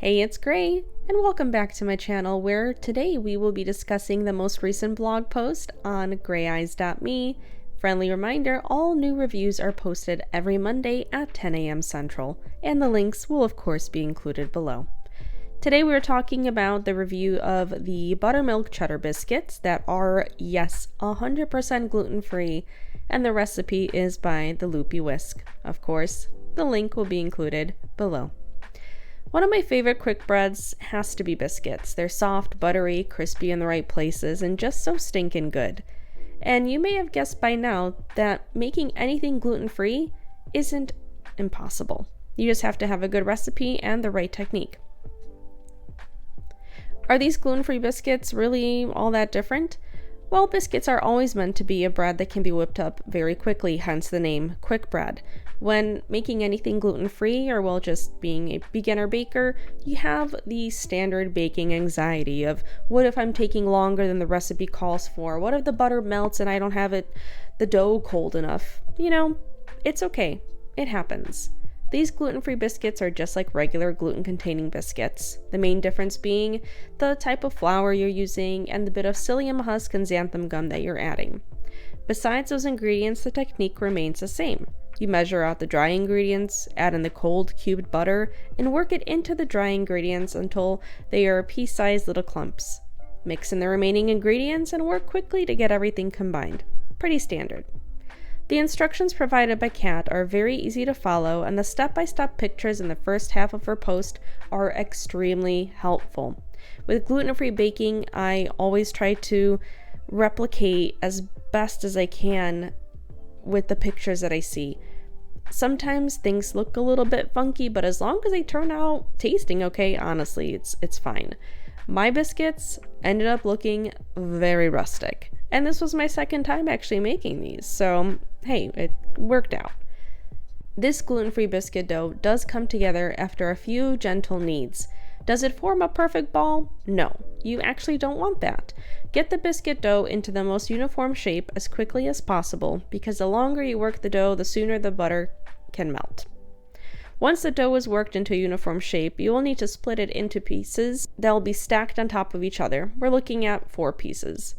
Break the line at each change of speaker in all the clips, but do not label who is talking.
Hey, it's Gray, and welcome back to my channel where today we will be discussing the most recent blog post on grayeyes.me. Friendly reminder, all new reviews are posted every Monday at 10 a.m. Central, and the links will of course be included below. Today we're talking about the review of the Buttermilk Cheddar Biscuits that are, yes, 100% gluten-free, and the recipe is by the Loopy Whisk. Of course, the link will be included below. One of my favorite quick breads has to be biscuits. They're soft, buttery, crispy in the right places, and just so stinking good. And you may have guessed by now that making anything gluten-free isn't impossible. You just have to have a good recipe and the right technique. Are these gluten-free biscuits really all that different? Well, biscuits are always meant to be a bread that can be whipped up very quickly, hence the name quick bread. When making anything gluten-free, or well, just being a beginner baker, you have the standard baking anxiety of, what if I'm taking longer than the recipe calls for? What if the butter melts and I don't have the dough cold enough? It's okay. It happens. These gluten-free biscuits are just like regular gluten-containing biscuits, the main difference being the type of flour you're using and the bit of psyllium husk and xanthan gum that you're adding. Besides those ingredients, the technique remains the same. You measure out the dry ingredients, add in the cold cubed butter, and work it into the dry ingredients until they are pea-sized little clumps. Mix in the remaining ingredients and work quickly to get everything combined. Pretty standard. The instructions provided by Kat are very easy to follow, and the step-by-step pictures in the first half of her post are extremely helpful. With gluten-free baking, I always try to replicate as best as I can with the pictures that I see. Sometimes things look a little bit funky, but as long as they turn out tasting okay, honestly, it's fine. My biscuits ended up looking very rustic, and this was my second time actually making these, so hey, it worked out. This gluten-free biscuit dough does come together after a few gentle kneads. Does it form a perfect ball? No, you actually don't want that. Get the biscuit dough into the most uniform shape as quickly as possible, because the longer you work the dough, the sooner the butter can melt. Once the dough is worked into a uniform shape, you will need to split it into pieces that will be stacked on top of each other. We're looking at 4 pieces.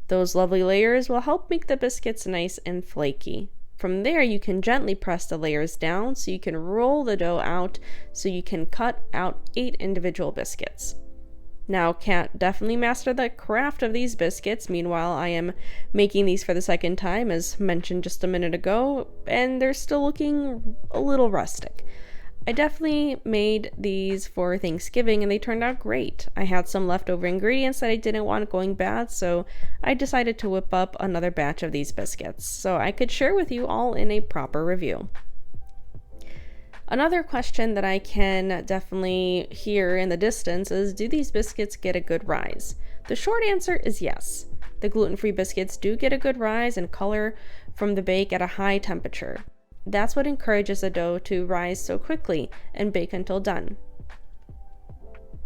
Those lovely layers will help make the biscuits nice and flaky. From there, you can gently press the layers down so you can roll the dough out so you can cut out 8 individual biscuits. Now, Kat definitely mastered the craft of these biscuits. Meanwhile, I am making these for the second time, as mentioned just a minute ago, and they're still looking a little rustic. I definitely made these for Thanksgiving and they turned out great. I had some leftover ingredients that I didn't want going bad, so I decided to whip up another batch of these biscuits so I could share with you all in a proper review. Another question that I can definitely hear in the distance is, do these biscuits get a good rise? The short answer is yes. The gluten-free biscuits do get a good rise and color from the bake at a high temperature. That's what encourages the dough to rise so quickly and bake until done.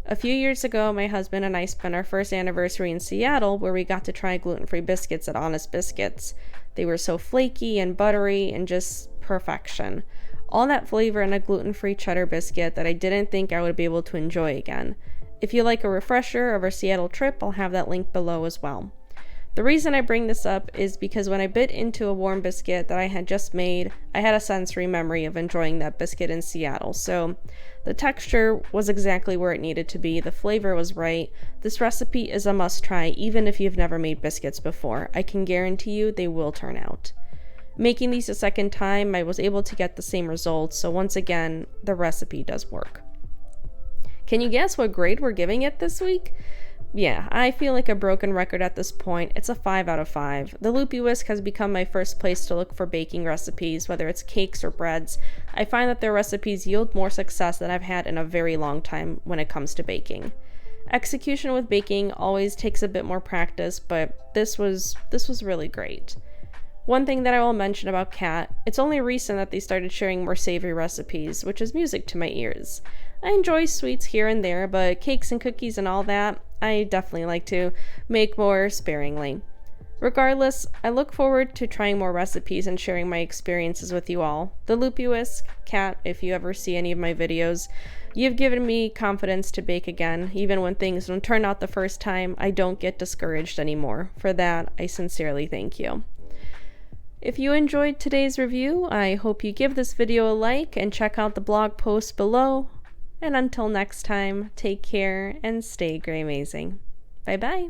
A few years ago, my husband and I spent our first anniversary in Seattle where we got to try gluten-free biscuits at Honest Biscuits. They were so flaky and buttery and just perfection. All that flavor in a gluten-free cheddar biscuit that I didn't think I would be able to enjoy again. If you like a refresher of our Seattle trip, I'll have that link below as well. The reason I bring this up is because when I bit into a warm biscuit that I had just made, I had a sensory memory of enjoying that biscuit in Seattle. So the texture was exactly where it needed to be. The flavor was right. This recipe is a must try even if you've never made biscuits before. I can guarantee you they will turn out. Making these a second time, I was able to get the same results. So once again, the recipe does work. Can you guess what grade we're giving it this week? Yeah, I feel like a broken record at this point. It's a 5 out of 5. The Loopy Whisk has become my first place to look for baking recipes, whether it's cakes or breads. I find that their recipes yield more success than I've had in a very long time when it comes to baking. Execution with baking always takes a bit more practice, but this was really great. One thing that I will mention about Kat, it's only recent that they started sharing more savory recipes, which is music to my ears. I enjoy sweets here and there, but cakes and cookies and all that, I definitely like to make more sparingly. Regardless, I look forward to trying more recipes and sharing my experiences with you all. The Loopy Whisk, Cat, if you ever see any of my videos, you've given me confidence to bake again. Even when things don't turn out the first time, I don't get discouraged anymore. For that, I sincerely thank you. If you enjoyed today's review, I hope you give this video a like and check out the blog post below. And until next time, take care and stay gray amazing. Bye bye.